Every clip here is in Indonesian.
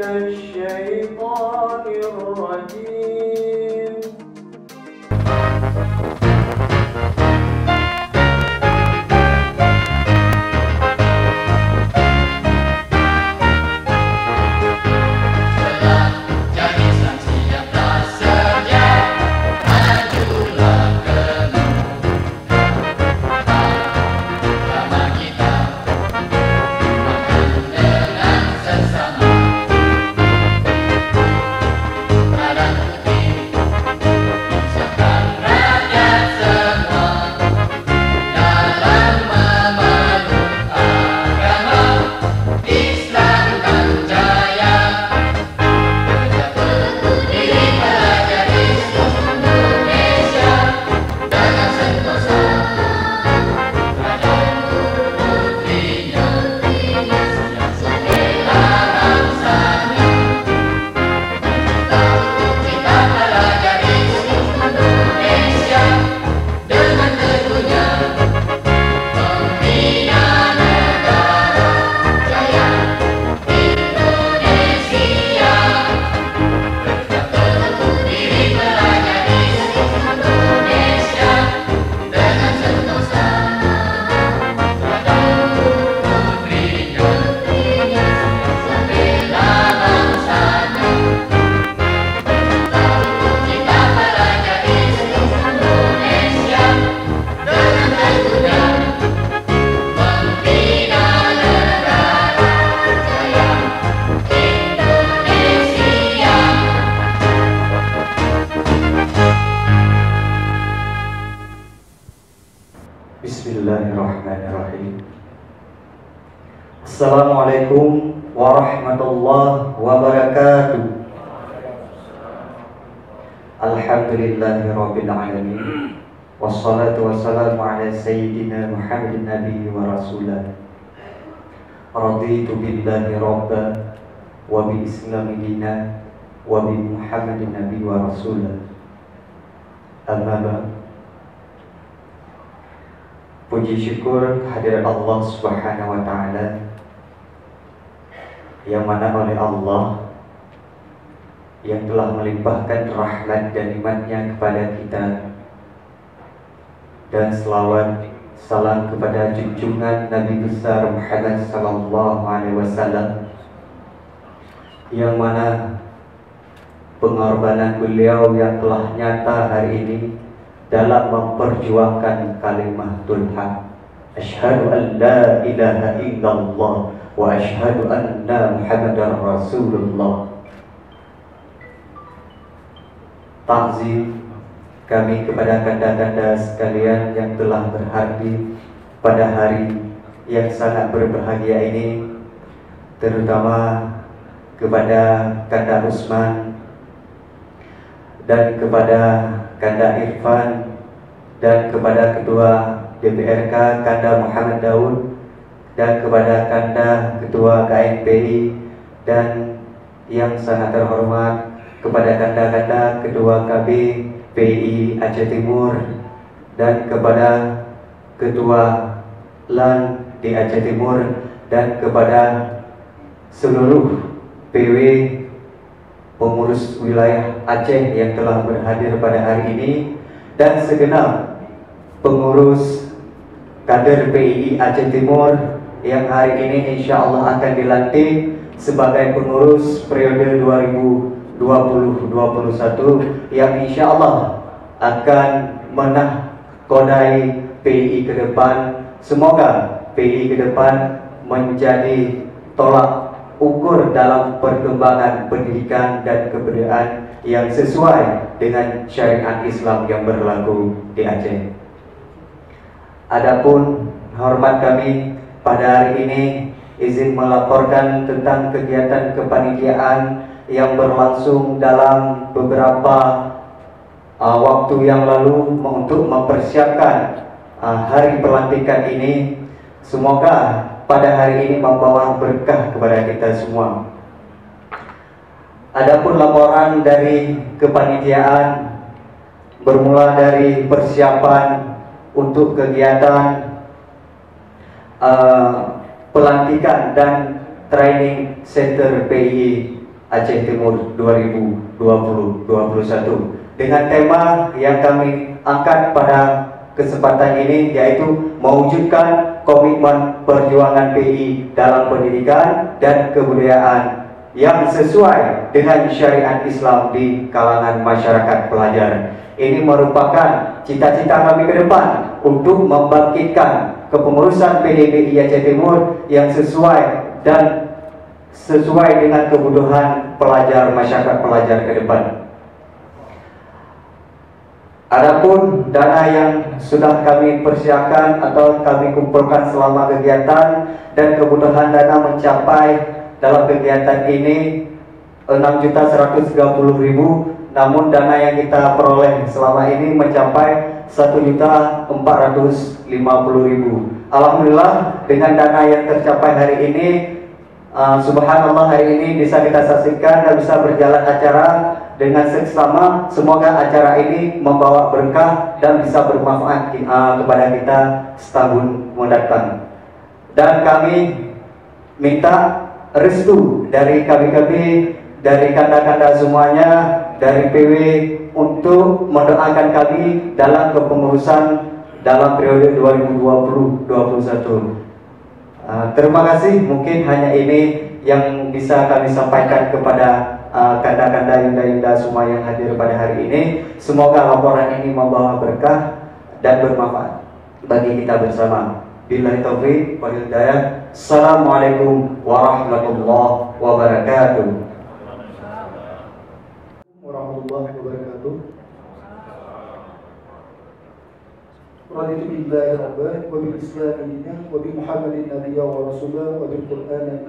الشيطان الرجيم. Bismillahirrahmanirrahim. Assalamualaikum warahmatullahi wabarakatuh. Alhamdulillahirabbil alamin. Wassalatu wassalamu ala sayyidina Muhammadin nabiyyi wa rasulah. Raditu billahi rabba wa bil islami dina wa bi Muhammadin nabiyyi wa rasulah. Amma ba'd. Puji syukur kehadirat Allah Subhanahu wa Ta'ala, yang mana oleh Allah yang telah melimpahkan rahmat dan nikmat-Nya kepada kita, dan selawat salam kepada junjungan Nabi besar Muhammad sallallahu alaihi wasallam, yang mana pengorbanan beliau yang telah nyata hari ini dalam memperjuangkan kalimatul haq. Asyhadu an la ilaha illallah wa asyhadu anna Muhammadar Rasulullah. Takzim kami kepada kanda-kanda sekalian yang telah berhadir pada hari yang sangat berbahagia ini, terutama kepada Kanda Usman dan kepada Kanda Irfan dan kepada Ketua DPRK Kanda Muhammad Daud dan kepada Kanda Ketua KNPI, dan yang sangat terhormat kepada Kanda-kanda Ketua KB PI Aceh Timur dan kepada Ketua LAN di Aceh Timur dan kepada seluruh PW pengurus wilayah Aceh yang telah berhadir pada hari ini, dan segenap pengurus kader PII Aceh Timur yang hari ini insya Allah akan dilantik sebagai pengurus periode 2020-2021 yang insya Allah akan menahkodai PII ke depan. Semoga PII ke depan menjadi tolak ukur dalam perkembangan pendidikan dan kebudayaan yang sesuai dengan syariat Islam yang berlaku di Aceh. Adapun hormat kami pada hari ini izin melaporkan tentang kegiatan kepanitiaan yang berlangsung dalam beberapa waktu yang lalu untuk mempersiapkan hari pelantikan ini. Semoga pada hari ini membawa berkah kepada kita semua. Adapun laporan dari kepanitiaan bermula dari persiapan untuk kegiatan pelantikan dan training center PII Aceh Timur 2020-2021 dengan tema yang kami angkat pada kesempatan ini, yaitu mewujudkan komitmen perjuangan PI dalam pendidikan dan kebudayaan yang sesuai dengan syariat Islam di kalangan masyarakat pelajar. Ini merupakan cita-cita kami ke depan untuk membangkitkan kepengurusan PDPI Aceh Timur yang sesuai dengan kebutuhan pelajar, masyarakat pelajar ke depan. Adapun dana yang sudah kami persiapkan atau kami kumpulkan selama kegiatan dan kebutuhan dana mencapai dalam kegiatan ini 6.130.000, namun dana yang kita peroleh selama ini mencapai 1.450.000. Alhamdulillah, dengan dana yang tercapai hari ini, subhanallah, hari ini bisa kita saksikan dan bisa berjalan acara dengan seksama. Semoga acara ini membawa berkah dan bisa bermanfaat kepada kita setahun mendatang. Dan kami minta restu dari kami, dari kanda-kanda semuanya, dari PW untuk mendoakan kami dalam kepengurusan dalam periode 2020-2021. Terima kasih. Mungkin hanya ini yang bisa kami sampaikan kepada kanda-kanda yunda-yunda semua yang hadir pada hari ini. Semoga laporan ini membawa berkah dan bermanfaat bagi kita bersama. Billahi taufiq wal hidayah. Assalamualaikum warahmatullahi wabarakatuh. Warahmatullahi wabarakatuh. Raditu billahi rabban wa bil islami dinan wa bi Muhammadin nabiyya wa rasulah wa bil Qur'an.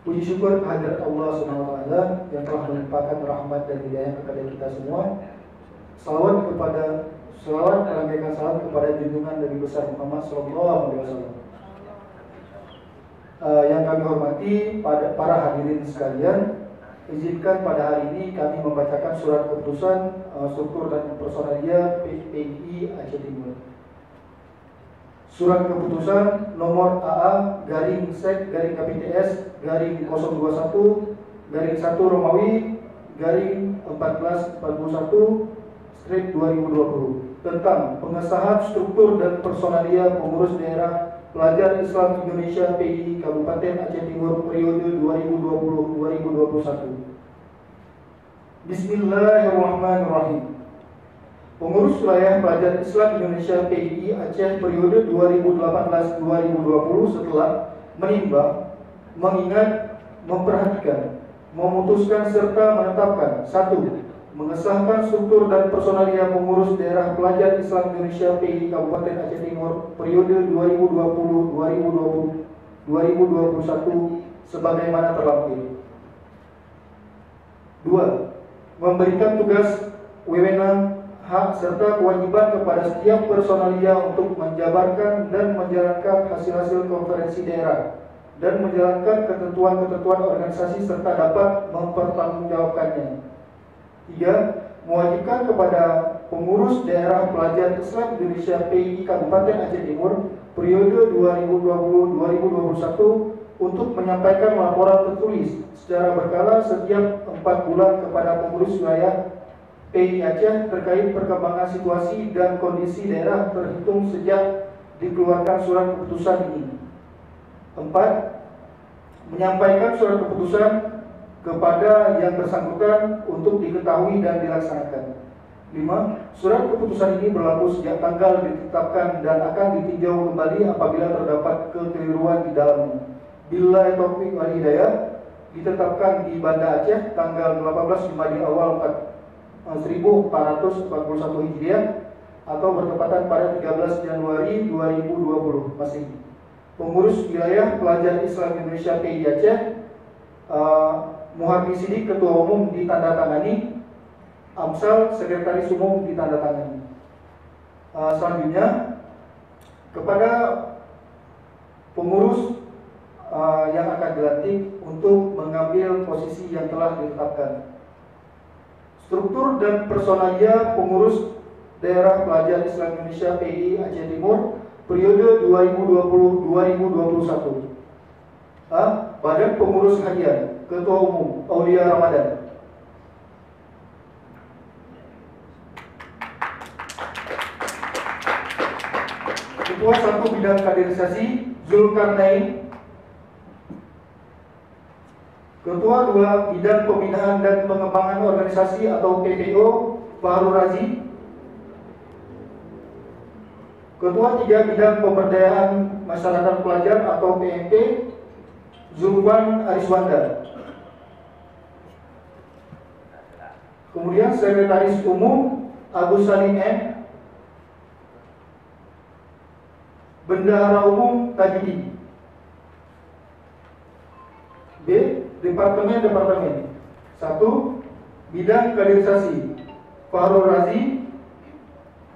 Puji syukur kehadirat Allah Subhanahu wa taala yang telah melimpahkan rahmat dan hidayah kepada kita semua. Salawat melambaikan salam kepada junjungan Nabi besar Muhammad sallallahu alaihi wasallam. Yang kami hormati para hadirin sekalian, izinkan pada hari ini kami membacakan surat keputusan struktur dan personalia PI Aceh Timur. Surat keputusan nomor AA garing sek garing KPTS garing 021 garing 1 Romawi garing 1441 strip 2020 tentang pengesahan struktur dan personalia pengurus daerah pelajar Islam Indonesia PI Kabupaten Aceh Timur periode 2020-2021. Bismillahirrahmanirrahim. Pengurus wilayah pelajar Islam Indonesia PI Aceh periode 2018-2020 setelah menimbang, mengingat, memperhatikan, memutuskan serta menetapkan: 1. Mengesahkan struktur dan personalia pengurus daerah pelajar Islam Indonesia PI Kabupaten Aceh Timur periode 2020-2021 sebagaimana terlampir. 2. Memberikan tugas, wewenang, hak serta kewajiban kepada setiap personalia untuk menjabarkan dan menjalankan hasil-hasil konferensi daerah dan menjalankan ketentuan-ketentuan organisasi serta dapat mempertanggungjawabkannya. 3. Mewajibkan kepada pengurus daerah pelajar Islam Indonesia PI Kabupaten Aceh Timur periode 2020-2021 untuk menyampaikan laporan tertulis secara berkala setiap 4 bulan kepada pengurus wilayah PI Aceh terkait perkembangan situasi dan kondisi daerah terhitung sejak dikeluarkan surat keputusan ini. 4. Menyampaikan surat keputusan kepada yang bersangkutan untuk diketahui dan dilaksanakan. 5. Surat keputusan ini berlaku sejak tanggal ditetapkan dan akan ditinjau kembali apabila terdapat kekeliruan di dalamnya. Billahi taufiq wal hidayah. Ditetapkan di Banda Aceh tanggal 18 Jumadil Awal 1441 Hijriah atau bertepatan pada 13 Januari 2020 Masehi. Pengurus wilayah pelajar Islam Indonesia PI Aceh, Muharbi Sidik Ketua Umum ditandatangani, Amsal Sekretaris Umum ditandatangani. Selanjutnya kepada pengurus yang akan dilantik untuk mengambil posisi yang telah ditetapkan. Struktur dan personalia pengurus daerah pelajar Islam Indonesia PI Aceh Timur periode 2020-2021. A. Badan Pengurus Harian, Ketua Umum Aulia Ramadan. Ketua 1 Bidang Kaderisasi Zulkarnain. Ketua 2 Bidang Pembinaan dan Pengembangan Organisasi atau PPO Fahrul Razi. Ketua 3 Bidang Pemberdayaan Masyarakat Pelajar atau PMP Zulfan Ariswanda. Kemudian Sekretaris Umum Agus Salim M. Bendahara Umum Tajudi. B. Departemen. 1. Bidang Kaderisasi Fahrul Razi.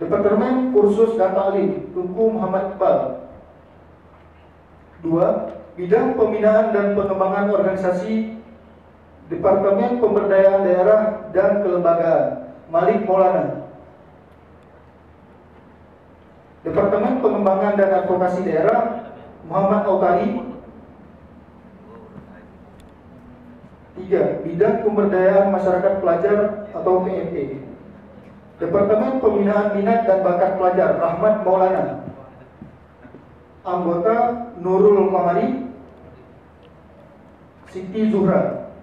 Departemen Kursus dan Taklim Tunku Muhammad Iqbal. 2. Bidang Pembinaan dan Pengembangan Organisasi Departemen Pemberdayaan Daerah dan Kelembagaan Malik Maulana. Departemen Pengembangan dan Advokasi Daerah Muhammad Autari. 3. Bidang Pemberdayaan Masyarakat Pelajar atau PMP. Departemen Pembinaan Minat dan Bakat Pelajar Rahmat Maulana. Anggota Nurul Mamari, Siti Zuhra.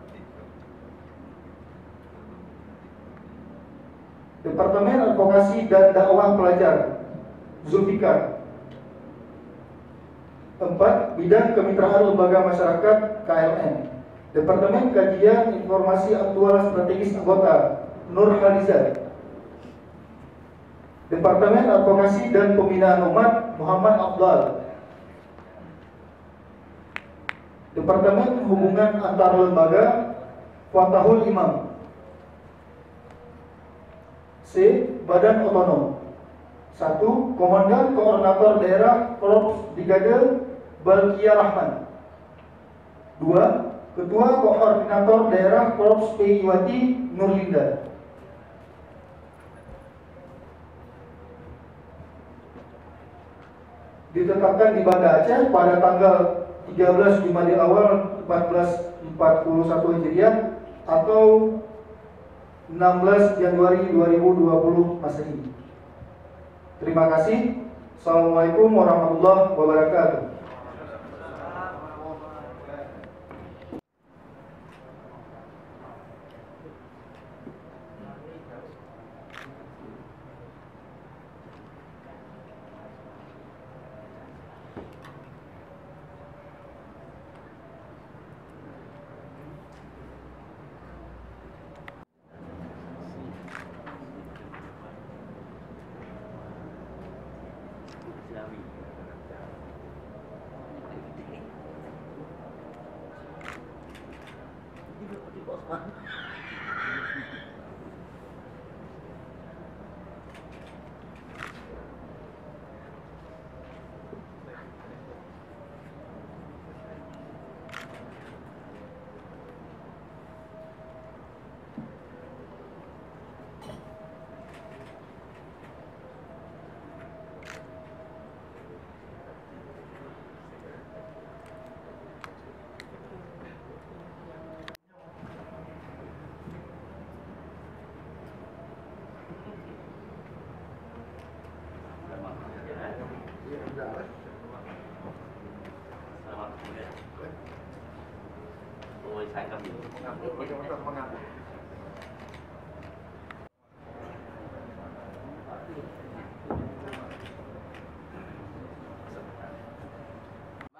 Departemen Advokasi dan Dakwah Pelajar Zulfikar. 4. Bidang Kemitraan Lembaga Masyarakat KLM. Departemen Kajian Informasi Aktual Strategis Anggota Nur Khaliza. Departemen Advokasi dan Pembinaan Umat Muhammad Afdal. Departemen Hubungan Antar Lembaga Fatahul Imam. C. Badan Otonom. 1. Komandan Koordinator Daerah Korps Brigade Balkia Rahman. 2. Ketua Koordinator Daerah Korps Iwati Nurlinda. Ditetapkan di Banda Aceh pada tanggal 13 Jumadil Awal 1441 Hijriah atau 16 Januari 2020 Masehi. Terima kasih. Assalamualaikum warahmatullahi wabarakatuh.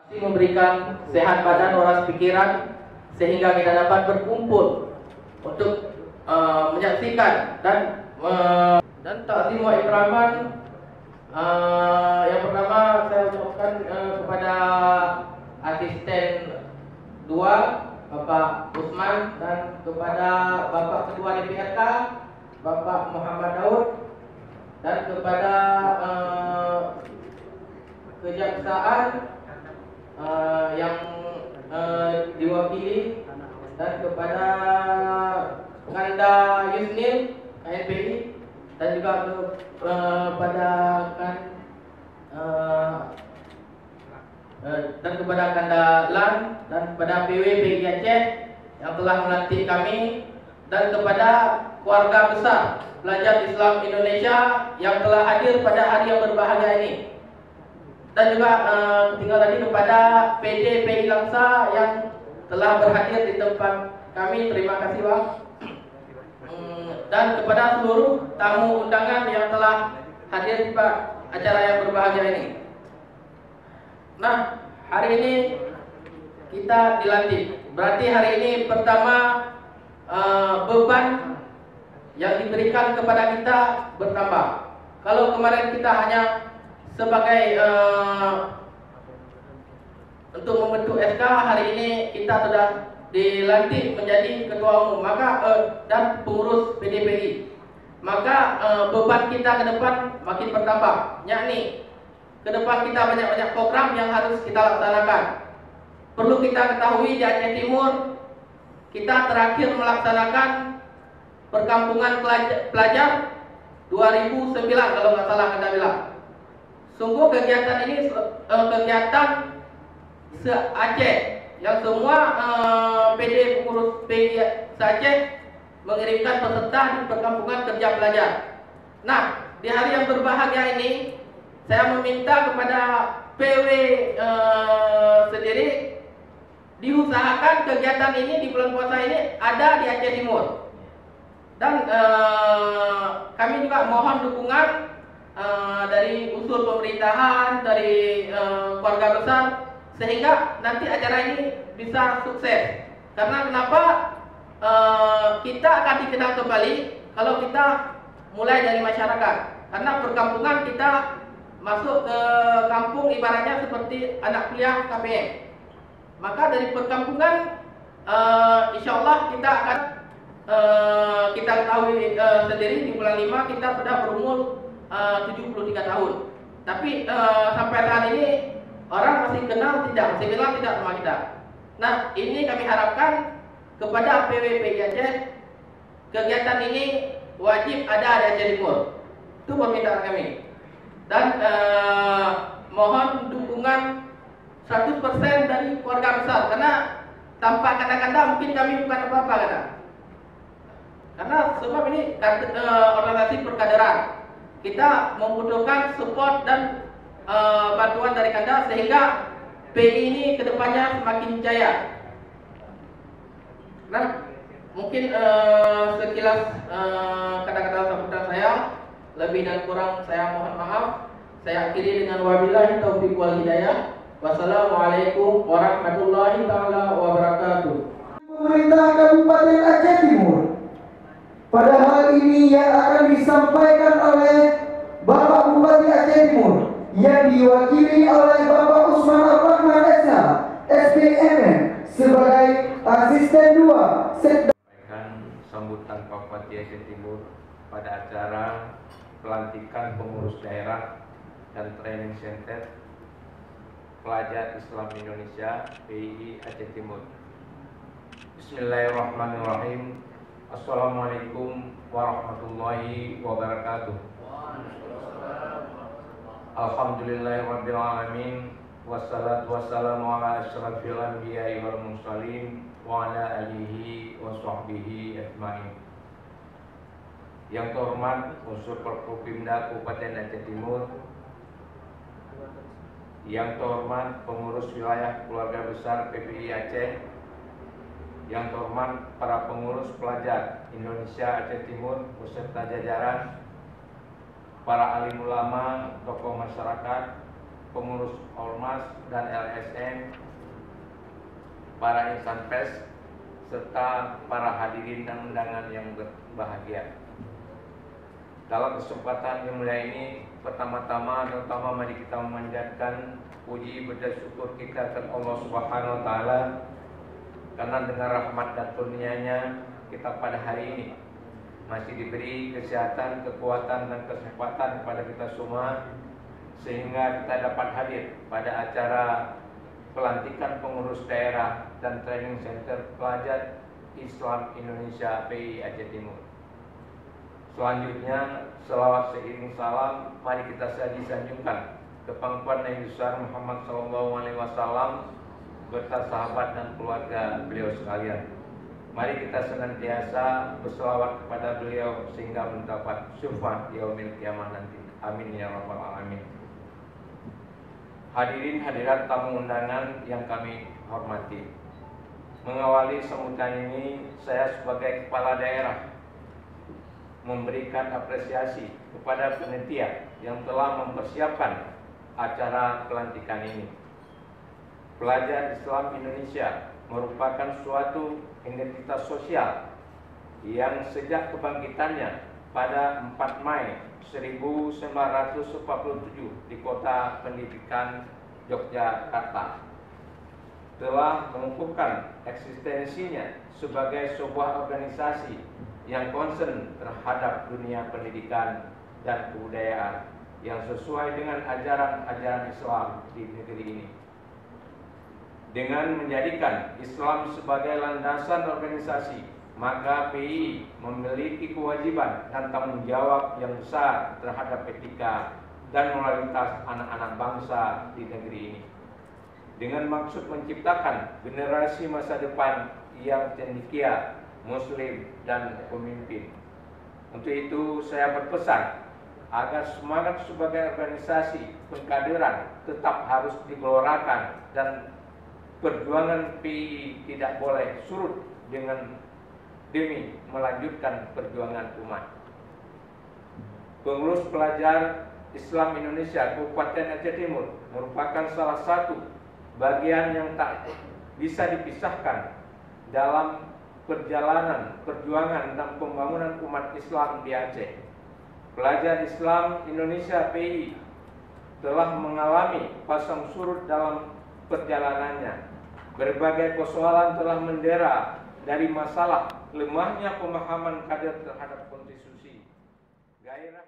Masih memberikan sehat badan, waras pikiran, sehingga kita dapat berkumpul untuk menyaksikan dan takdim wa ikraman. Yang pertama saya ucapkan kepada asisten 2 Bapak Usman dan kepada Bapak Ketua DPRK Bapak Muhammad Daud dan kepada kejaksaan yang diwakili dan kepada Kanda Yusnil KNPI dan juga kepada dan kepada Kanda Lan dan kepada PW PGI Aceh yang telah melantik kami, dan kepada keluarga besar pelajar Islam Indonesia yang telah hadir pada hari yang berbahagia ini. Dan juga tinggal lagi kepada PD PI Langsa yang telah berhadir di tempat kami. Terima kasih Bang. Dan kepada seluruh tamu undangan yang telah hadir di acara yang berbahagia ini. Nah, hari ini kita dilantik. Berarti hari ini pertama beban yang diberikan kepada kita bertambah. Kalau kemarin kita hanya sebagai untuk membentuk SK, hari ini kita sudah dilantik menjadi ketua umum dan pengurus PDPI. Maka beban kita ke depan makin bertambah. Yakni ke depan kita banyak-banyak program yang harus kita laksanakan. Perlu kita ketahui di Aceh Timur kita terakhir melaksanakan perkampungan pelajar 2009 kalau nggak salah kita bilang. Sungguh kegiatan ini kegiatan se-Aceh yang semua PD pengurus PI se-Aceh mengirimkan peserta di perkampungan kerja pelajar. Nah, di hari yang berbahagia ini saya meminta kepada PW sendiri diusahakan kegiatan ini di bulan puasa ini ada di Aceh Timur. Dan kami juga mohon dukungan dari unsur pemerintahan, dari keluarga besar, sehingga nanti acara ini bisa sukses. Karena kenapa kita akan dikenal kembali kalau kita mulai dari masyarakat. Karena perkampungan kita masuk ke kampung ibaratnya seperti anak kuliah KPM. Maka dari perkampungan insya Allah kita akan kita ketahui sendiri di bulan 5 kita sudah berumur 73 tahun. Tapi sampai saat ini orang masih kenal tidak sama kita. Nah, ini kami harapkan kepada PW PGI Aceh, kegiatan ini wajib ada di Aceh Timur. Itu permintaan kami. Dan mohon dukungan 100% dari keluarga besar, karena tanpa kata-kata mungkin kami bukan apa-apa kata. Karena sebab ini organisasi perkaderan, kita membutuhkan support dan bantuan dari Anda sehingga PI ini kedepannya semakin jaya. Nah, mungkin sekilas kata-kata sambutan saya, lebih dan kurang saya mohon maaf. Saya akhiri dengan wabillahi taufiq wal hidayah. Wassalamualaikum warahmatullahi taala wabarakatuh. Pemerintah Kabupaten Aceh Timur. Pada hal ini yang akan disampaikan oleh Bapak Bupati Aceh Timur yang diwakili oleh Bapak Usman Ar-Rahman SH, SPMN sebagai Asisten 2 Sampaikan sambutan Pak Bupati Aceh Timur pada acara pelantikan pengurus daerah dan training center pelajar Islam Indonesia PII Aceh Timur. Bismillahirrahmanirrahim. Assalamualaikum warahmatullahi wabarakatuh. Alhamdulillahirabbil alamin, wassalatu wassalamu ala asyrafil anbiya'i wal mursalin wa ala alihi wa sahbihi ajmain. Yang terhormat unsur Forkopimda Kabupaten Aceh Timur, yang terhormat pengurus wilayah keluarga besar PPI Aceh, yang terhormat para pengurus pelajar Indonesia Aceh Timur beserta jajaran, para alim ulama, tokoh masyarakat, pengurus ormas dan LSM, para insan pers, serta para hadirin dan undangan yang berbahagia. Dalam kesempatan yang mulia ini, pertama-tama mari kita memanjatkan puji bersyukur kita kepada Allah Subhanahu wa taala, karena dengan rahmat dan karunia-Nya kita pada hari ini masih diberi kesehatan, kekuatan dan kesempatan kepada kita semua, sehingga kita dapat hadir pada acara pelantikan pengurus daerah dan training center pelajar Islam Indonesia PI Aceh Timur. Selanjutnya, selawat seiring salam mari kita sanjungkan ke pangkuan Nabi besar Muhammad SAW beserta sahabat dan keluarga beliau sekalian. Mari kita senantiasa berselawat kepada beliau sehingga mendapat syafaat yaumil qiyamah nanti. Amin ya rabbal alamin. Hadirin hadirat tamu undangan yang kami hormati. Mengawali sambutan ini, saya sebagai kepala daerah memberikan apresiasi kepada panitia yang telah mempersiapkan acara pelantikan ini. Pelajar Islam Indonesia merupakan suatu identitas sosial yang sejak kebangkitannya pada 4 Mei 1947 di Kota Pendidikan Yogyakarta telah mengukuhkan eksistensinya sebagai sebuah organisasi yang concern terhadap dunia pendidikan dan kebudayaan yang sesuai dengan ajaran-ajaran Islam di negeri ini. Dengan menjadikan Islam sebagai landasan organisasi, maka PII memiliki kewajiban dan tanggung jawab yang besar terhadap etika dan moralitas anak-anak bangsa di negeri ini, dengan maksud menciptakan generasi masa depan yang cendekia, muslim, dan pemimpin. Untuk itu saya berpesan agar semangat sebagai organisasi pengkaderan tetap harus digelorakan dan perjuangan PII tidak boleh surut demi melanjutkan perjuangan umat. Pengurus Pelajar Islam Indonesia Kabupaten Aceh Timur merupakan salah satu bagian yang tak bisa dipisahkan dalam perjalanan perjuangan dan pembangunan umat Islam di Aceh. Pelajar Islam Indonesia PII telah mengalami pasang surut dalam perjalanannya. Berbagai persoalan telah mendera, dari masalah lemahnya pemahaman kader terhadap konstitusi, gairah